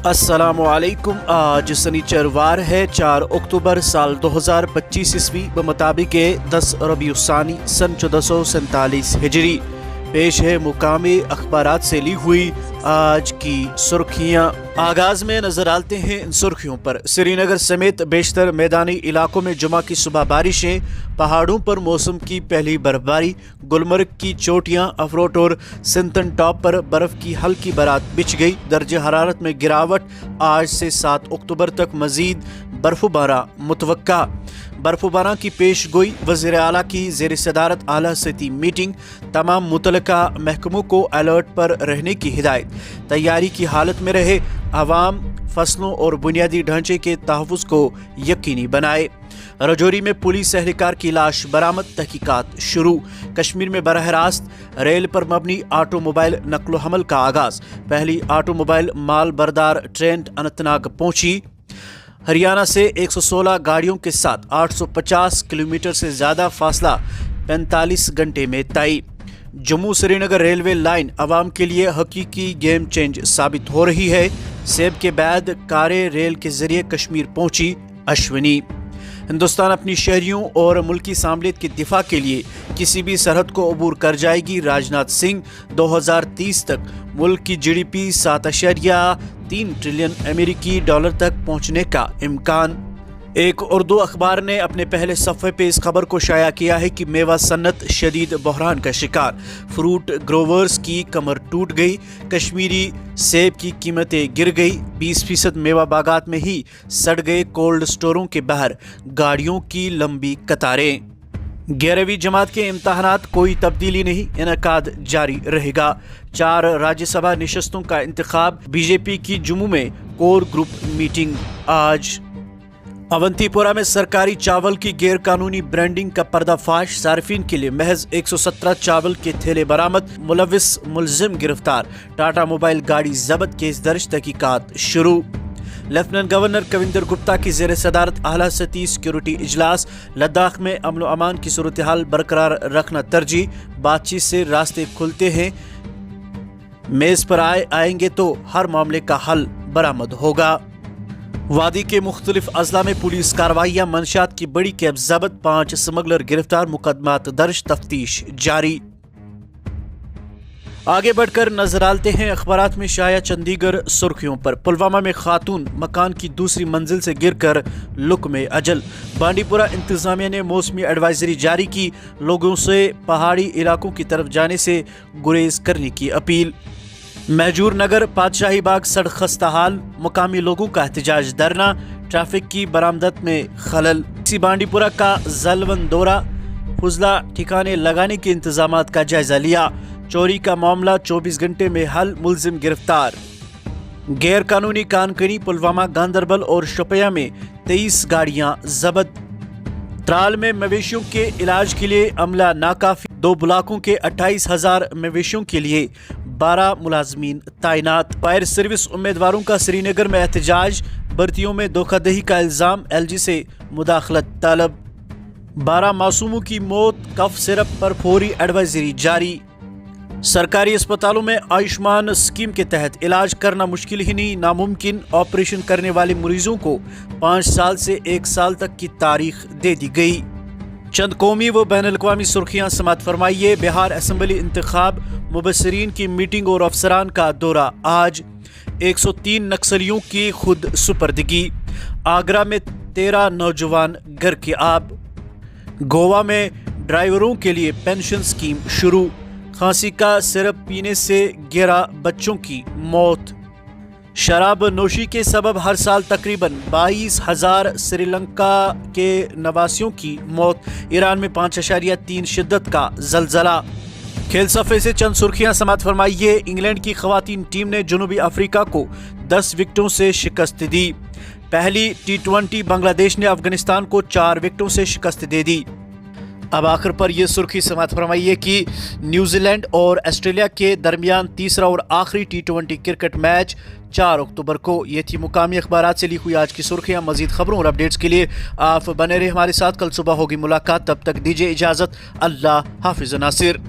अस्सलामु अलैकुम। आज शनिचरवार है 4 अक्टूबर साल 2025 ईस्वी मुताबिक 10 रबीउस्सानी सन 1447 हिजरी। पेश है मुकामी अखबारात से ली हुई आज की सुर्खियाँ। आगाज में नजर डालते हैं इन सुर्खियों पर। श्रीनगर समेत बेशतर मैदानी इलाकों में जुमा की सुबह बारिशें, पहाड़ों पर मौसम की पहली बर्फबारी, गुलमर्ग की चोटियां, अफरोट और सिंतन टॉप पर बर्फ की हल्की बारात बिछ गई। दर्जे हरारत में गिरावट, आज से 7 अक्टूबर तक मजीद बर्फबारा मुतवक्का। बर्फबारा की पेश गोई, वज़ीर आला की ज़ेर सदारत आला सती मीटिंग, तमाम मुतलका महकमों को अलर्ट पर रहने की हिदायत। तैयारी की हालत में रहे, आवाम फसलों और बुनियादी ढांचे के तहफ़्फ़ुज़ को यकीनी बनाए। रजौरी में पुलिस एहलकार की लाश बरामद, तहकीकात शुरू। कश्मीर में बरह रास्त रेल पर मबनी ऑटोमोबाइल नकलो हमल का आगाज। पहली ऑटोमोबाइल माल बरदार ट्रेन अनंतनाग पहुंची। हरियाणा से 116 गाड़ियों के साथ 850 किलोमीटर से ज़्यादा फासला 45 घंटे में तय। जम्मू श्रीनगर रेलवे लाइन आवाम के लिए हकीकी गेम चेंज साबित हो रही है। सेब के बाद कारें रेल के जरिए कश्मीर पहुंची। अश्विनी, हिंदुस्तान अपनी शहरियों और मुल्की सामलियत के दिफा के लिए किसी भी सरहद को अबूर कर जाएगी। राजनाथ सिंह, 2030 तक मुल्क की GDP 7.3 ट्रिलियन अमेरिकी डॉलर तक पहुंचने का इम्कान। एक उर्दू अखबार ने अपने पहले सफ़े पे इस खबर को शाया किया है कि मेवा सन्नत शदीद बहरान का शिकार, फ्रूट ग्रोवर्स की कमर टूट गई। कश्मीरी सेब की कीमतें गिर गई। 20% मेवा बागात में ही सड़ गए। कोल्ड स्टोरों के बाहर गाड़ियों की लंबी कतारें। 11वीं जमात के इम्तहानात, कोई तब्दीली नहीं, इनकाद जारी रहेगा। 4 राज्यसभा निशस्तों का इंतखाब। बीजेपी की जम्मू में कोर ग्रुप मीटिंग आज। अवंतीपुरा में सरकारी चावल की गैर कानूनी ब्रांडिंग का पर्दाफाश, सार्फिन के लिए महज 117 चावल के थैले बरामद, मुलविस मुलजिम गिरफ्तार। टाटा मोबाइल गाड़ी जब्त, केस दर्ज, तहकीकात शुरू। लेफ्टिनेंट गवर्नर कविंदर गुप्ता की ज़ेर सदारत आला सती सिक्योरिटी इजलास। लद्दाख में अमन व अमान की सूरत हाल बरकरार रखना तरजीह, बातचीत से रास्ते खुलते हैं। मेज पर आएंगे तो हर मामले का हल बरामद होगा। वादी के मुख्तलिफ अजला में पुलिस कार्रवाइयाँ, मंशात की बड़ी कैब जब्त, 5 स्मगलर गिरफ्तार, मुकदमात दर्ज, तफ्तीश जारी। आगे बढ़कर नजर डालते हैं अखबारात में शाया चंडीगढ़ सुर्खियों पर। पुलवामा में खातून मकान की दूसरी मंजिल से गिरकर लुक में अजल। बांडीपुरा इंतजामिया ने मौसमी एडवाइजरी जारी की, लोगों से पहाड़ी इलाकों की तरफ जाने से गुरेज करने की अपील। महजूर नगर पातशाही बाग सड़क खस्ता हाल, मुकामी लोगों का एहतजाज धरना, ट्रैफिक की बरामदत में खलल। बांडीपुरा का जलवन दौरा, फुजला ठिकाने लगाने के इंतजामात का जायजा लिया। चोरी का मामला 24 घंटे में हल, मुलजिम गिरफ्तार। गैर कानूनी कानकनी, पुलवामा, गांदरबल और शोपियां में 23 गाड़ियां जब्त। त्राल में मवेशियों के इलाज के लिए अमला नाकाफी, 2 ब्लॉकों के 28,000 मवेशियों के लिए 12 मुलाजमीन तैनात। फायर सर्विस उम्मीदवारों का श्रीनगर में एहतजाज, भर्तियों में धोखाधड़ी का इल्जाम, LG से मुदाखलत तलब। 12 मासूमों की मौत, कफ सिरप पर फौरी एडवाइजरी जारी। सरकारी अस्पतालों में आयुष्मान स्कीम के तहत इलाज करना मुश्किल ही नहीं, नामुमकिन। ऑपरेशन करने वाले मरीजों को 5 साल से 1 साल तक की तारीख दे दी गई। चंद कौमी व बैन अल-अक़वामी सुर्खियाँ समात फरमाइए। बिहार असम्बली इंतखाब, मुबस्सिरीन की मीटिंग और अफसरान का दौरा आज। 103 नक्सलियों की खुद सुपर्दगी। आगरा में 13 नौजवान घर के आब। गोवा में ड्राइवरों के लिए पेंशन स्कीम शुरू। खांसी का सिरप पीने से 11 बच्चों की मौत। शराब नोशी के सबब हर साल तकरीबन 22,000 श्रीलंका के नवासियों की मौत। ईरान में 5.3 शिद्दत का जलजला। खेल सफ़े से चंद सुर्खियां समात फरमाइए। इंग्लैंड की ख़वातीन टीम ने जनूबी अफ्रीका को 10 विकेटों से शिकस्त दी। पहली T20 बांग्लादेश ने अफगानिस्तान को 4 विकेटों से शिकस्त दे दी। अब आखिर पर यह सुर्खी समात फरमाइए कि न्यूजीलैंड और ऑस्ट्रेलिया के दरमियान तीसरा और आखिरी T20 क्रिकेट मैच 4 अक्टूबर को। ये थी मुकामी अखबारात से ली हुई आज की सुर्खियाँ। मजीद खबरों और अपडेट्स के लिए आप बने रहे हमारे साथ। कल सुबह होगी मुलाकात, तब तक दीजिए इजाज़त। अल्लाह हाफिज़ नासिर।